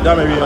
That may be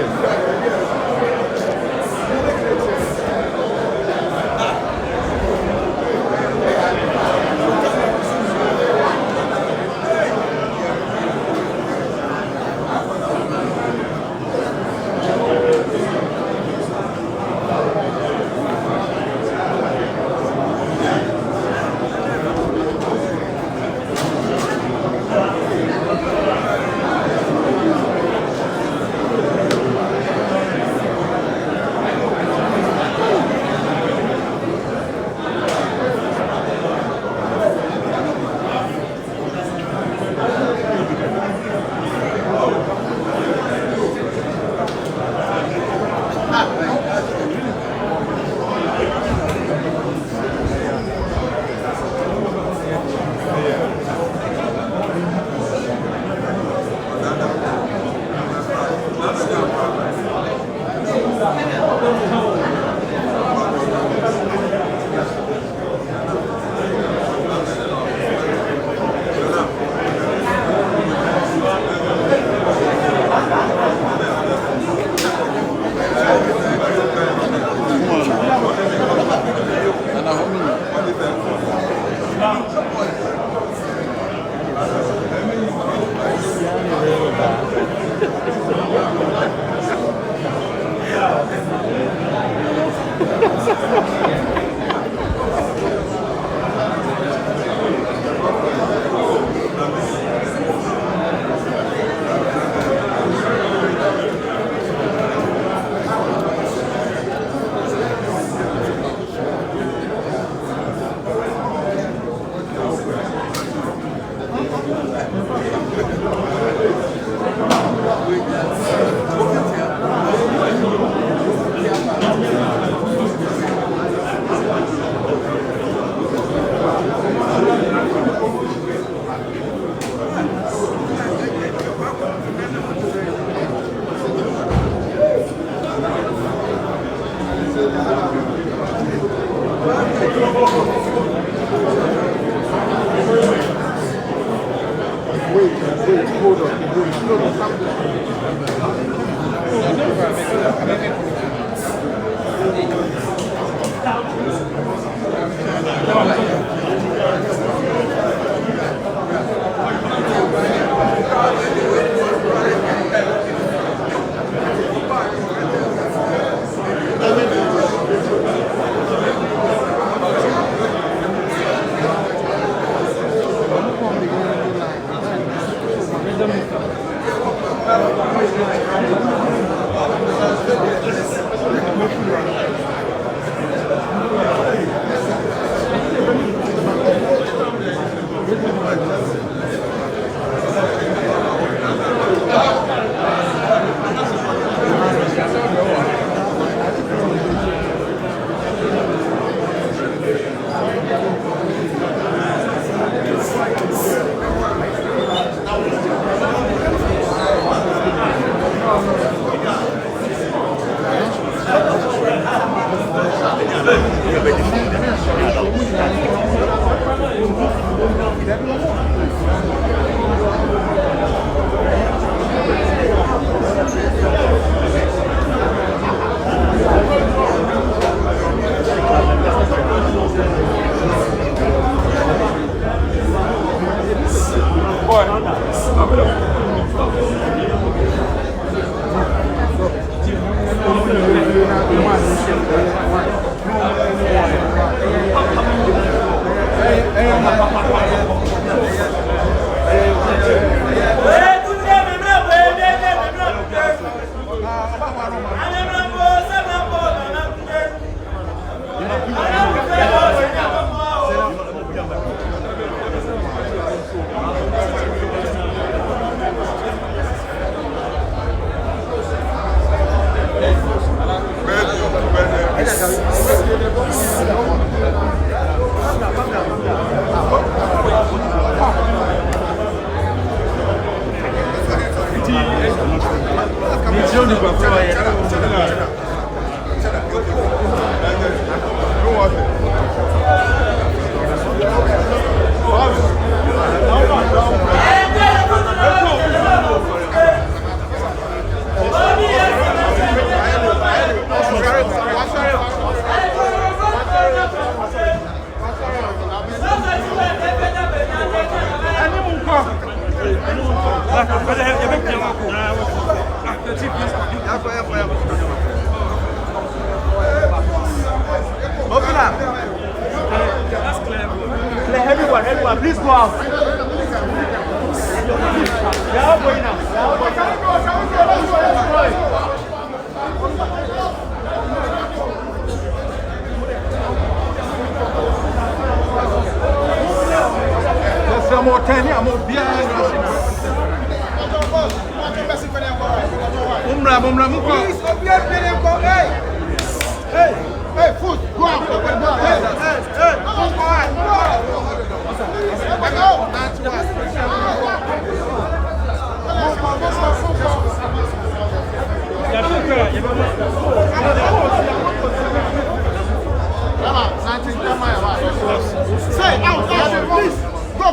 Let's go. Open up. That's clear. Clear. Everyone, please go out. They are going now. There's more 10 here, more behind. Hey, foot, go out. Say out, please. Go.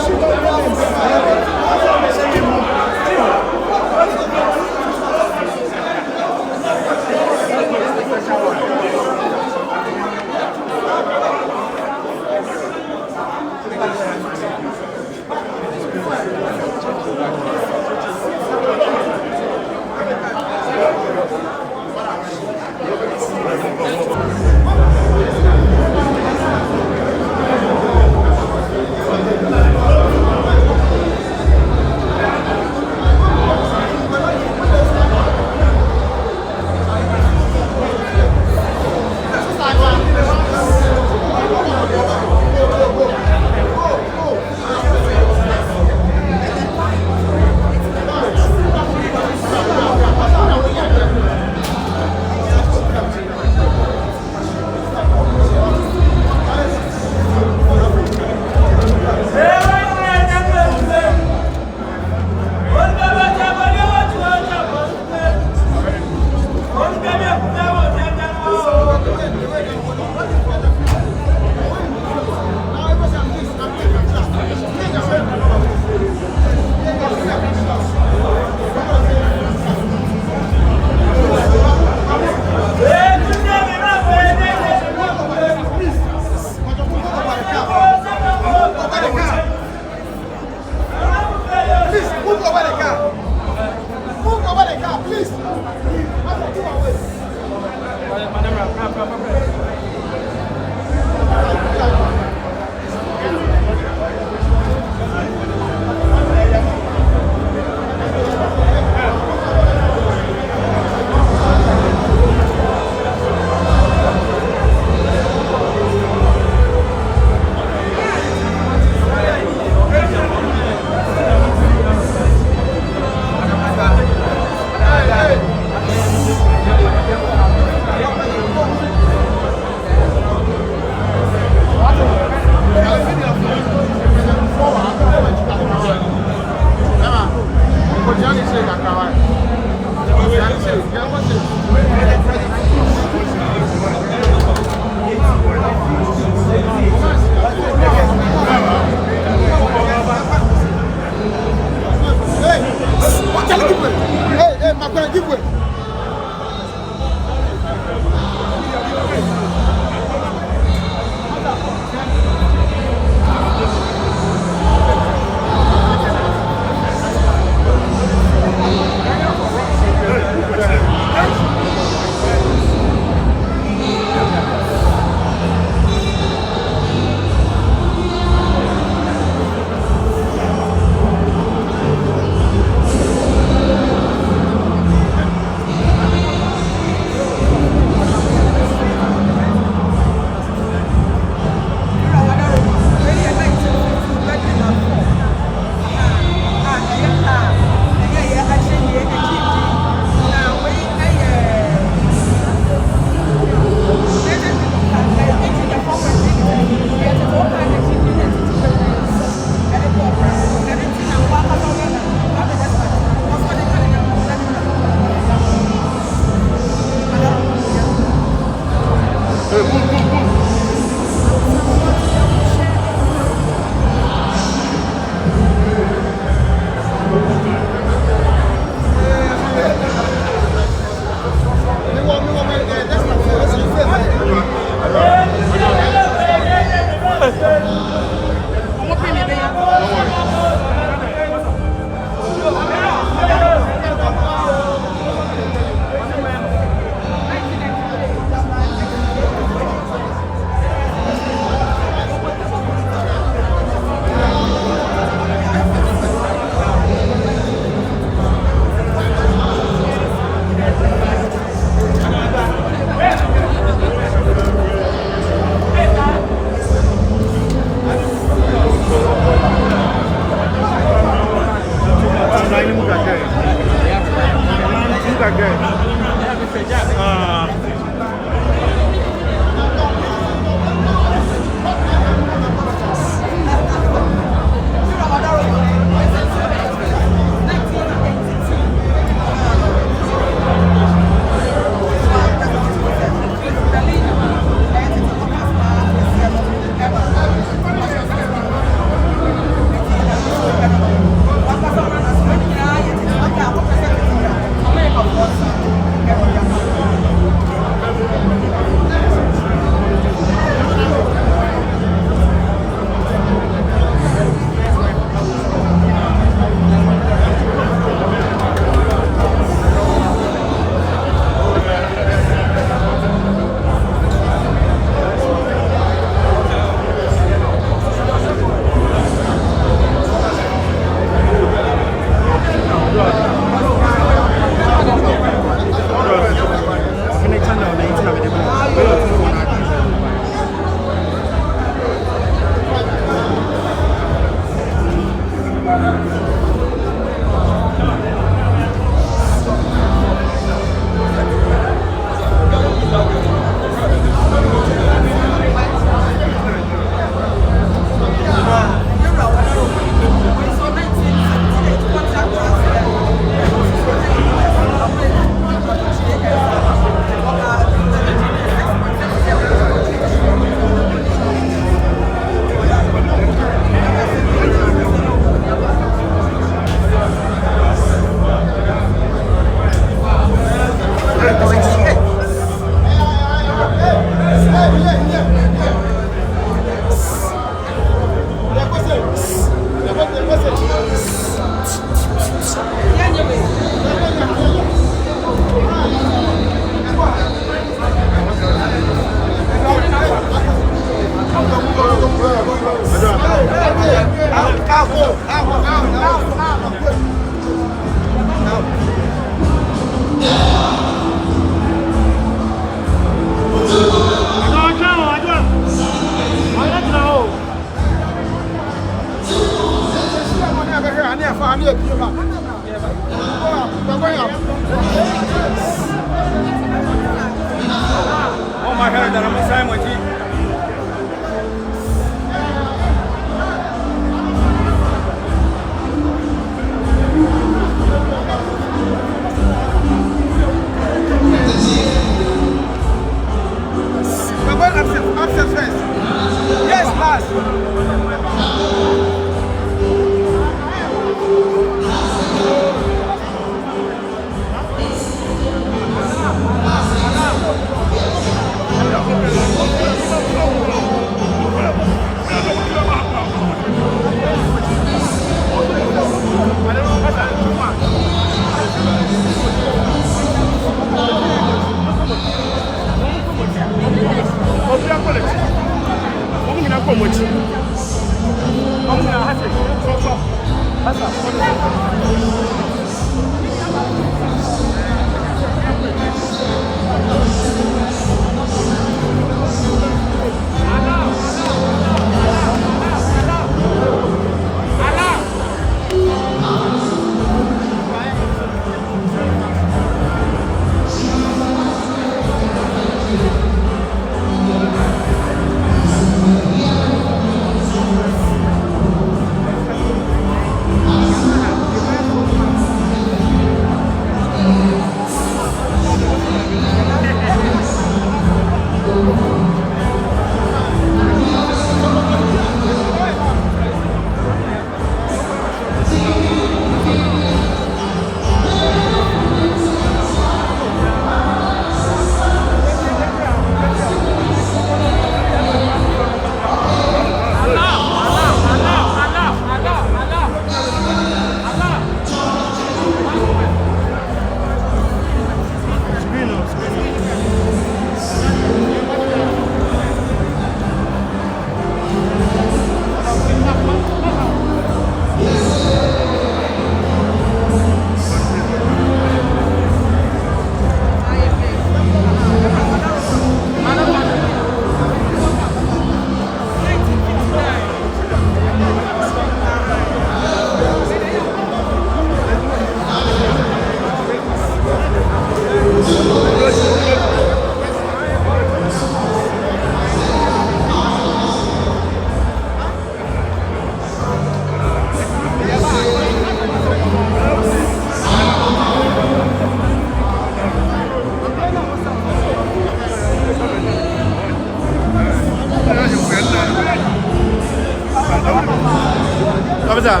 ça.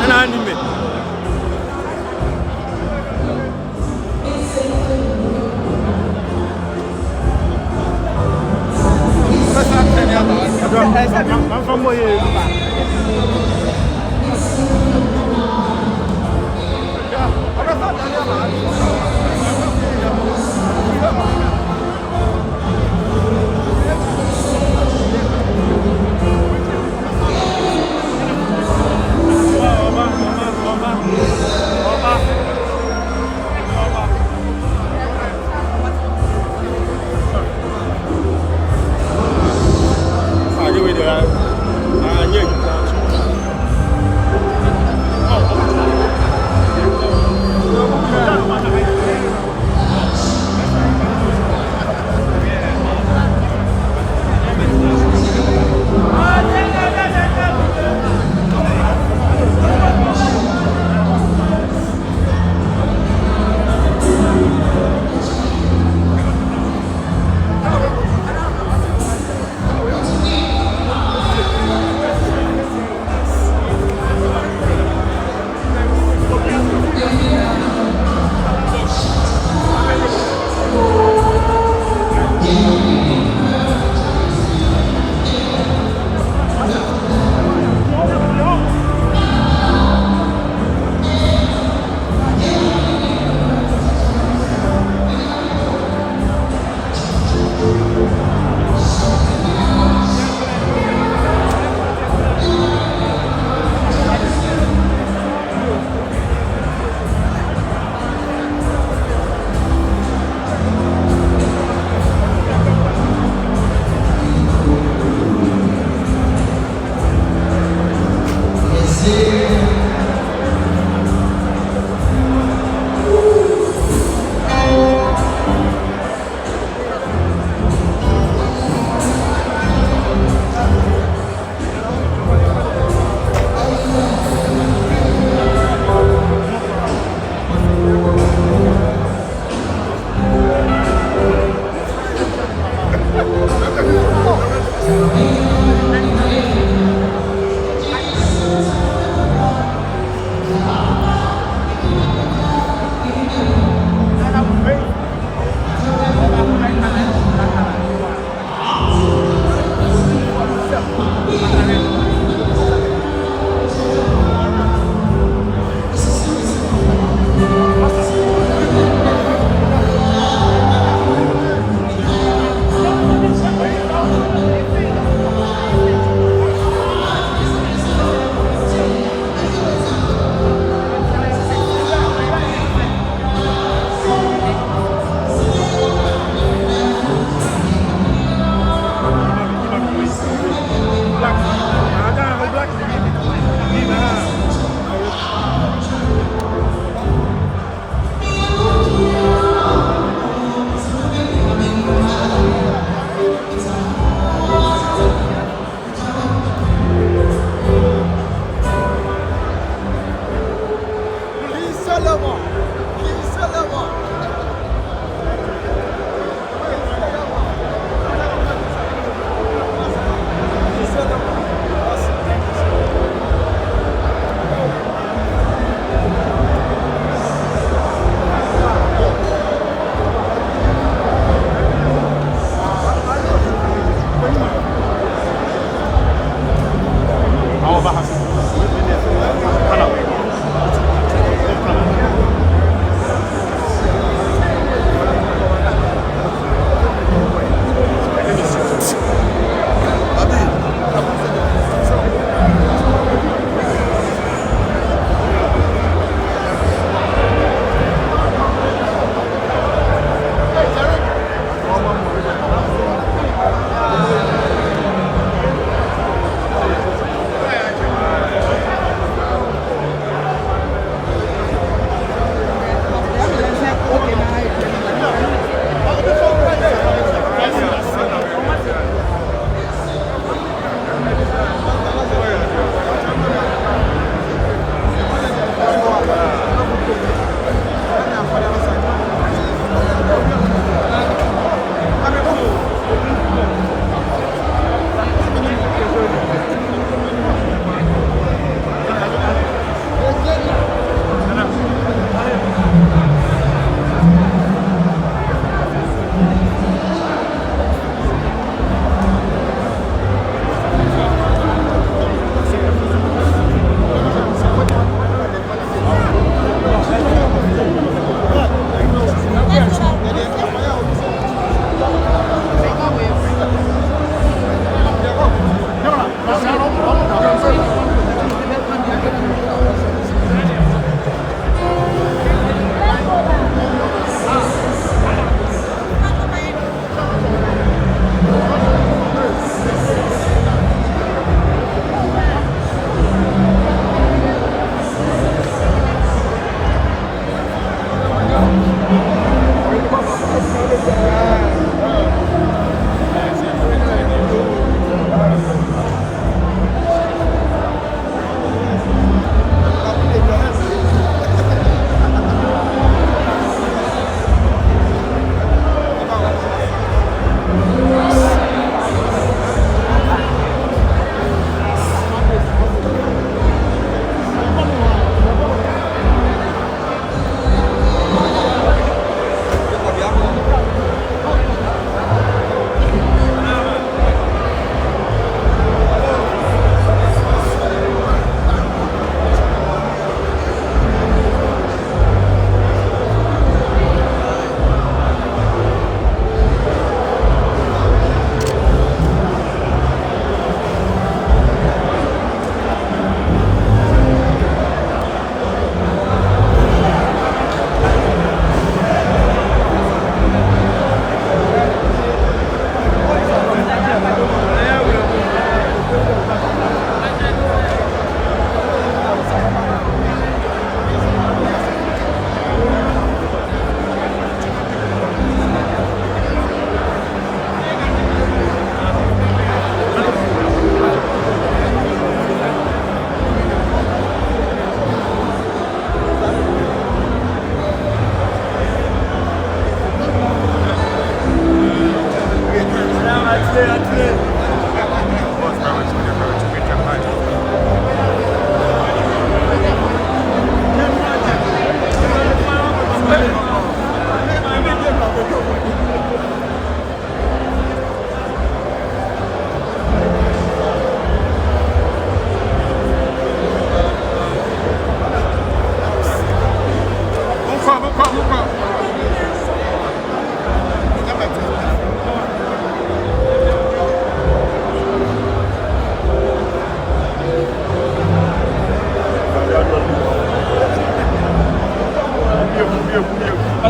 On a animé.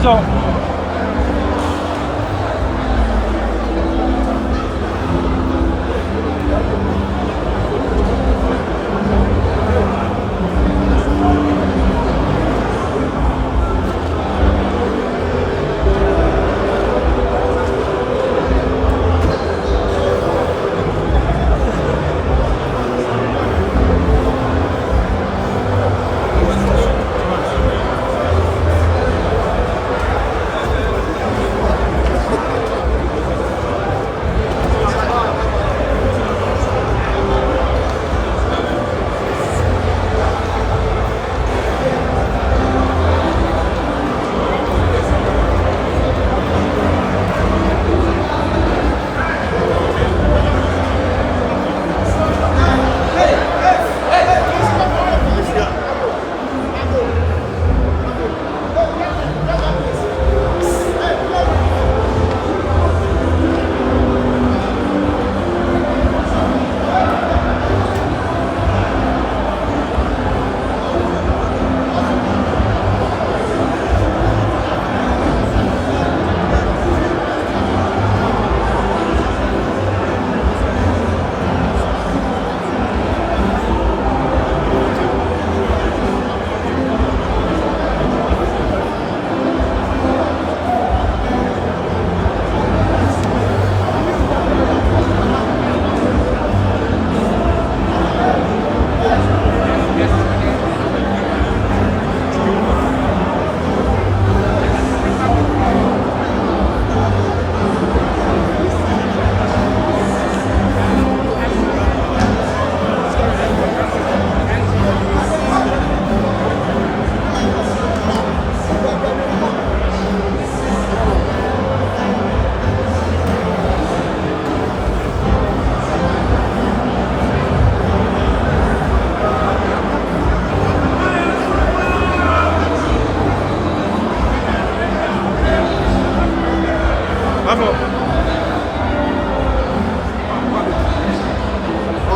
Attention.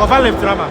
On va faire le petit drama.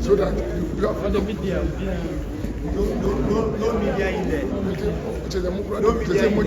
So that you have the media. No media in there. no media.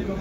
Thank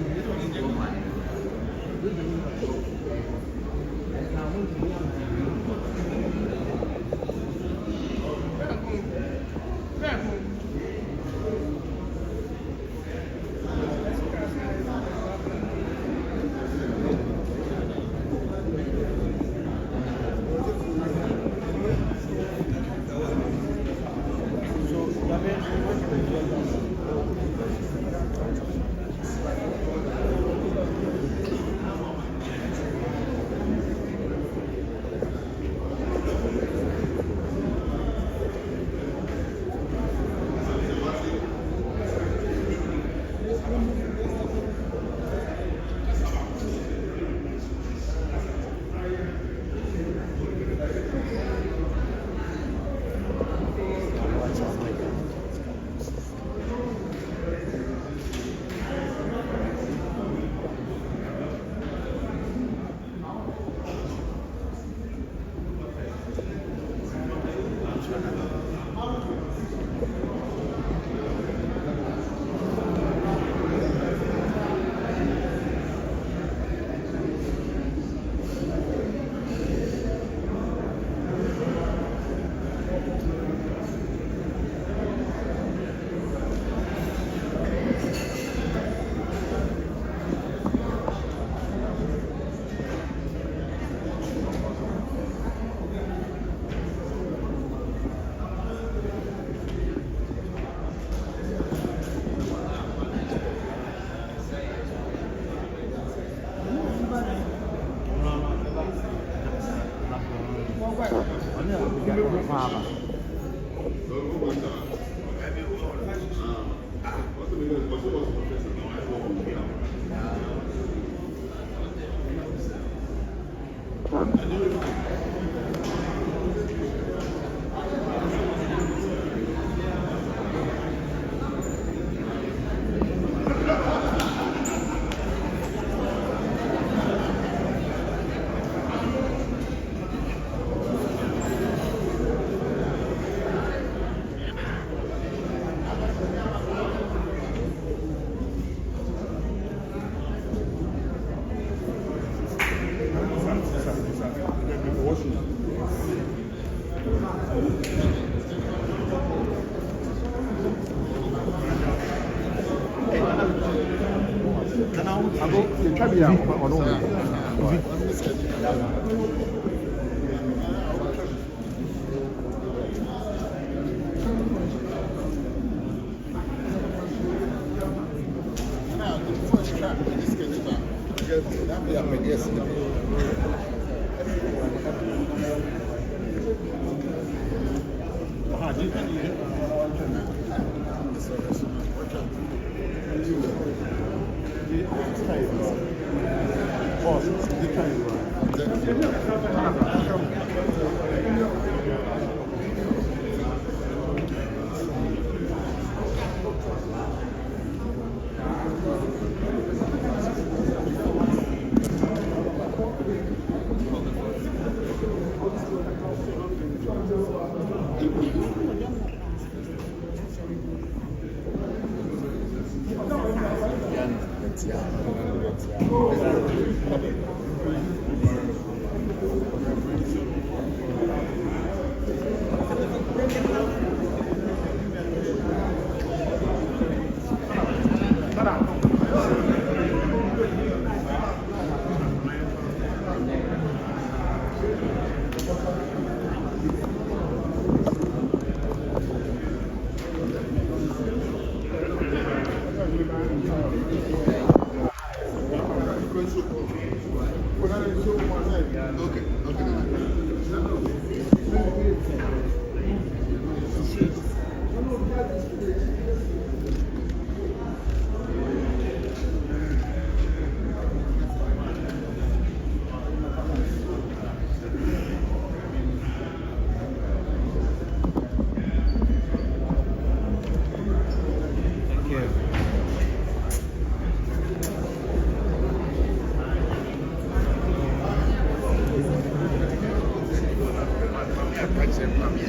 you.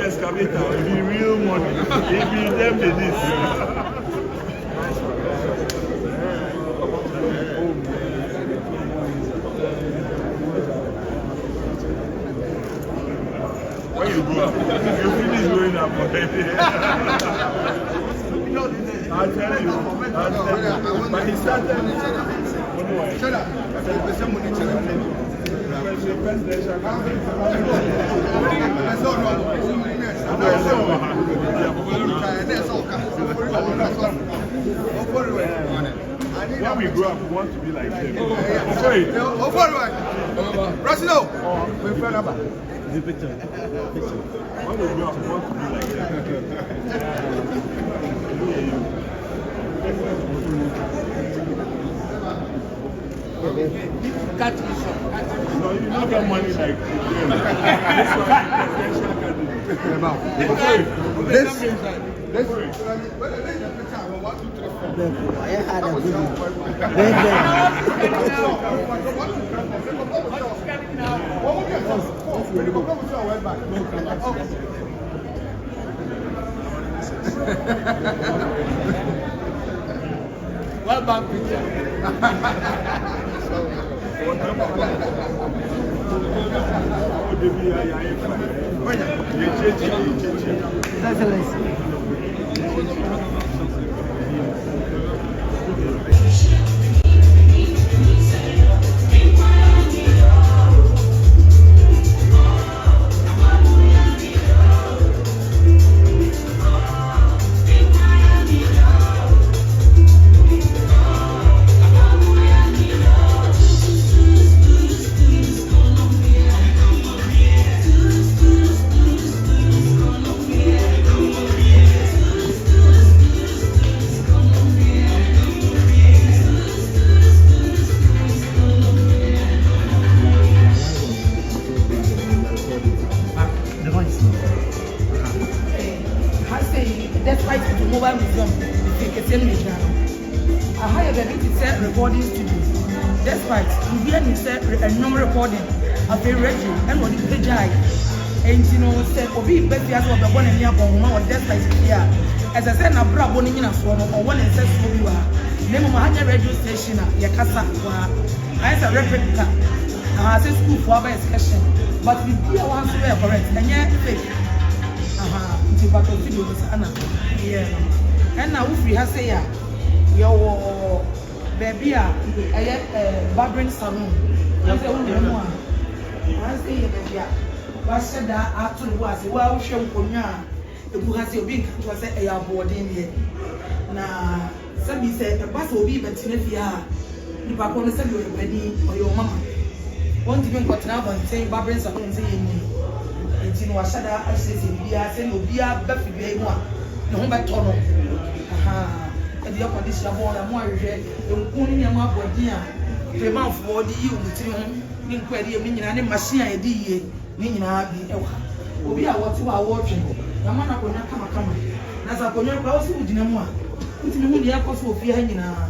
Excavator, it be real money. It be them with this. When you go, you finish going up for I'll tell you. But he started. Shut up. When we grow up, we want to be like them. Rosino! The picture. When we grow up, we want to be like them. Cut this up. No, you don't get money like them. I had a good one. Well back picture. Despite the mobile museum, the same nature. I hired a bit to recording studio. Despite we hear me say a number recording of a radio and what the page and you know said Obi Betty as well the one in your home or despite here. As I said, na brabo ni na so or one and says who you are. Name of my radio station, Yakasa. I said replica. I said school for our excursion. But we hear one swear correct and yet fake. But video was Anna. Yeah. And now if we have say your baby barbering salon. I say one. I say baby. But said that actually was well show konya. The book has your big was a boarding here. Na somebody said the bus will be but Tinefia. The Pacon said you're ready or your mama. Won't even got now and say barbering salon saying. Ntino washada asese bia se no bia ba fibia mu a ne ho beto no aha e dia condition bo na mo ahwehwe enku ni nyama abodi a premanfo di yi umtiri ho ni nkwade emi nyina ne machine a di yie ni nyina bi ewa obi a wote wa wo twe na mana konya kama kama na za konya kwa osi udina mu a ntimi hu ni akoso ofie ha nyina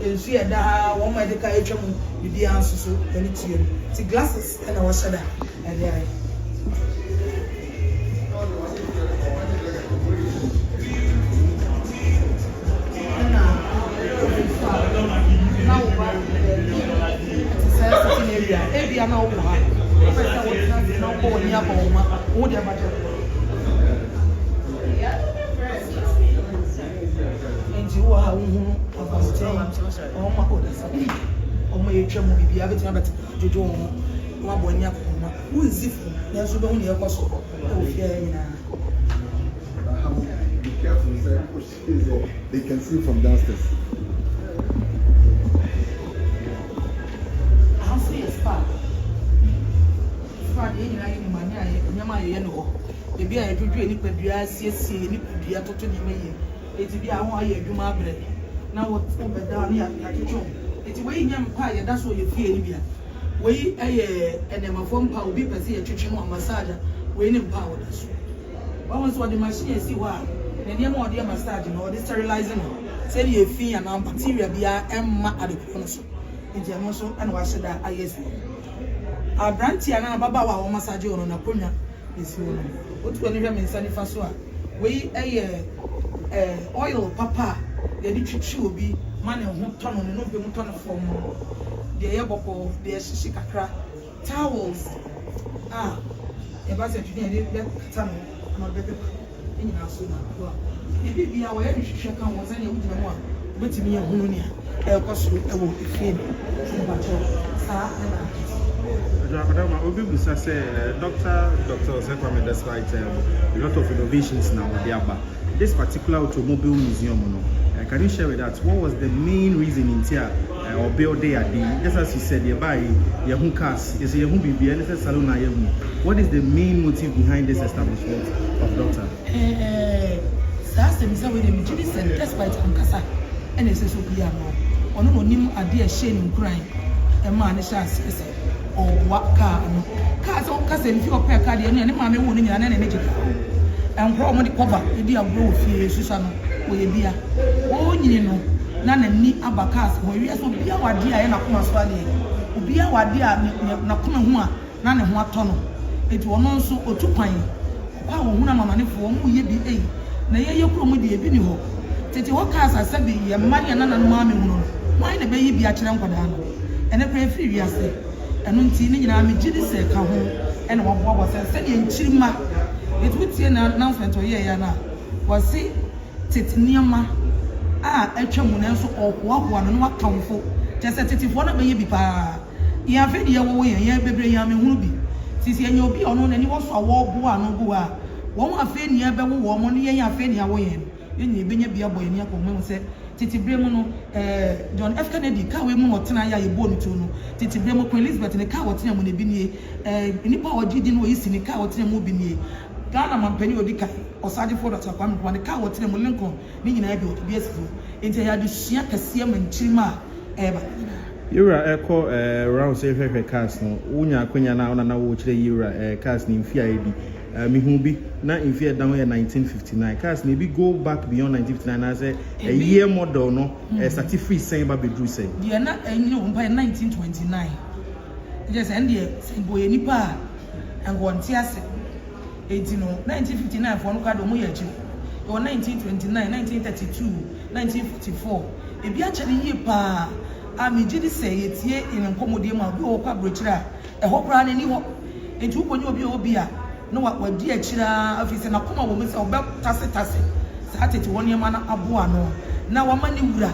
ensu ya da wo ma de ka etwa mu bidi ansusu eni tie ti glasses na washada e dia Maybe I know why. And you are who oh my goodness. Oh my chum will be able to have to do one yap. Who is it? There's only a possible. Oh, yeah. Be careful, sir. They can see from downstairs. nyama ye no ebi a edwodwo ni padua siesie ni padua toto ni meye eti bi a ho aye adwuma abre na wo beda ni atwotwo eti we nyam pa ye da so ye fie ni bia we eye enemafo mpa obi pese ye twetwe no massage we ni mpa wo da so wa won so the machine esi ho a na ne mo de massage no de sterilizing say ye fie ya na bacteria bia emma adekwo no so enti amo so ana wa sheda ayesi abrantia na baba wa wo massage ono na konya esi ono otu ani hwe mensa ni fa so a we oil papa ye di twitwi obi man ho tono no be mu tono form de ye boko de shishi kakra towels e ba se tudin de kata no na be be ni na so na ko e bi bia wo ye hwehwe kan wo zan ye wudina mo a betimi ye hunu ni a e ko so e wo fie ni ba cho sa na Madam, Obi Busa said, Dr. Sekwame, despite a lot of innovations now, this particular automobile museum, can you share with us what was the main reason in here or build there? Just as you said, you buy your home cars, you say your home BB, and it's a salon. What is the main motive behind this establishment of Doctor? Despite Ankasa, and it's a super on no name a dear shame crying, a man is as or what car, cars or cousin, if you pay card, and mammy wouldn't an energy. And probably cover the dear growth, Susan, with a dear. Oh, you know, none and me abacas, where you have to be our dear and a Kuma Swadi. Be our dear Nakuma Hua, none and what tunnel. It was not so or 2 pine. How Huna money for who ye be a. Na ye promo de bi ni ho tete wo ka asa sabi ye mani na maami hu why na be yi bi a kire nkwada no ene pre free wiase eno nti ni nyina me gidi se ka ho ene wo bo se de nchirima etutie na announcement o ye ya na wo si tete niama a atwa mu na so okwo no wa kamfo te se tete fo na be yi bi pa ya fe de ye wo ye bebre ya me hu bi sisi enye obi ono na ni wo so awo bo ano go a wọ́n afẹ́ ni ebe wo wọ́n ni yẹn afẹ́ ni awo yẹn yẹn ni ebenye bia boy ni akọ mo se titi bre mu no John F Kennedy ka we mu otena ya ye bo ni to no titi bre mu Queen Elizabeth ni ka otena mu ne bi ni nipa ogidi no yisi ni ka otena mu bi ni Ghana mampani odika osaje for Dr. Kwame Nkrumah ni ka otena mu Lincoln ni nyina bi obi esifu enti ya de hia kase ma nchirima eba Yura echo round say cars no unya akwanya na wo kire Yura cars ni mfia ebi Mihubi na in fear down here 1959 cars maybe go back beyond 1959 as a year model no start free saying ba bedru say dia na enyo mpa 1929 just end there say boy nipa and go ntiase 1959 for no ka do mo ya chi 1929 1932 1944 e bi a chale ye pa ami gidi say etie in nkomodie ma bi o kwa brochira e ho pra na ni ho enti ukonye obi a no wa di akira afise na koma wo me se obe tase sa tete woni ma na aboa no na wa mani wura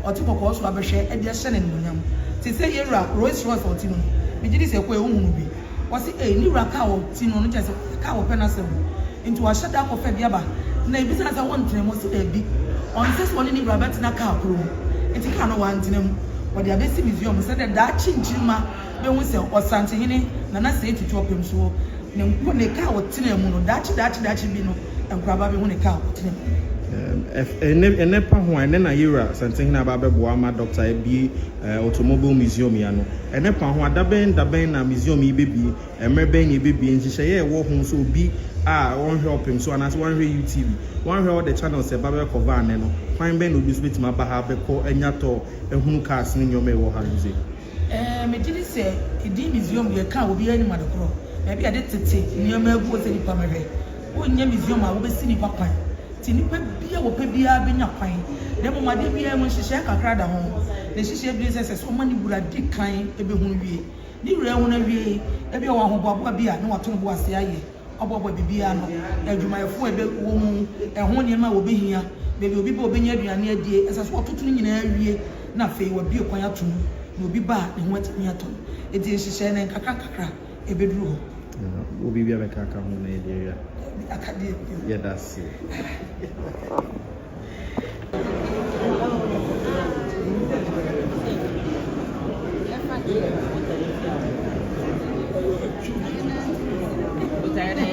otikoko so abehwe e de hye ne nyam te se yewura Rolls Royce otino me gidi se ko ehunu bi wo se ni wura ka otino no jese ka wo penasem into wa shada ko fe bia ba na e bi se na won tene mo se e bi on se so ni wura bet na ka kro enti ka no wa ntinem wo de abesi museum se de da chinchima be hu se osante hini na se etutu opem so ne nko ne ka wotena mu no dachi bi no enkraba be hu ne ka wotena ene pa ho ene na Yura something na ba bebo ama Dr. Ebi automobile museum ya no ene pa ho daben na museum yi bebi emreben yi bebi nhihye ye wo ho so obi a won hwe opem so anas won hwe UTV won hwe all the channels e ba be cover ane no fine ben obi so betima ba ha be ko enyato ehunu cars ni nyome wo ha nze me did say di museum ye ka obi ani madokro maybe ade tete nyoma agu o se nipa mehwe wonnya museum a wo be si nipa kwan ti nipa bia wo pe bia benya kwan dem ma de bia mo hihye kakra da ho ne hihye bi se so mani bura di kan ebe hunu wie ni wura hu na wie ebe wo ho boabo bia na wato bo ase aye obobo bibia no adwumayefo ebe wo mu eho ne ma wo behia bebe obi ba obenya aduane adie esa so ototo ni nyina awie na fe wo bia kwan ato no obi ba ne ho atimi ato edi hihye ne kakra ebe duru ho Obi bia be kaka ho na area akade yeah that's it Tired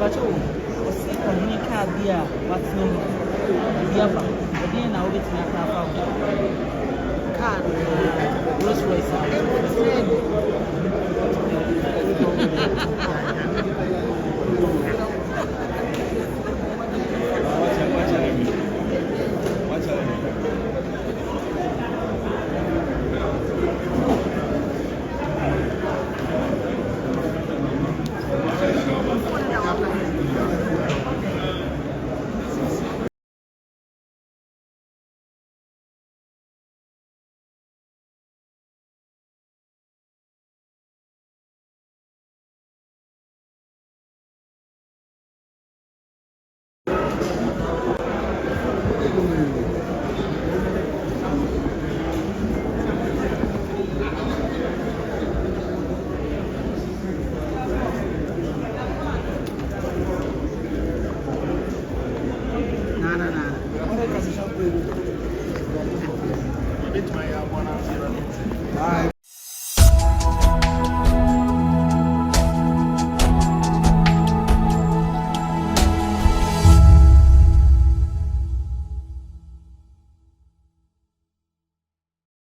But oh, what's the communicate there? What's no more? The other, but then now it's not about car. Rolls Royce.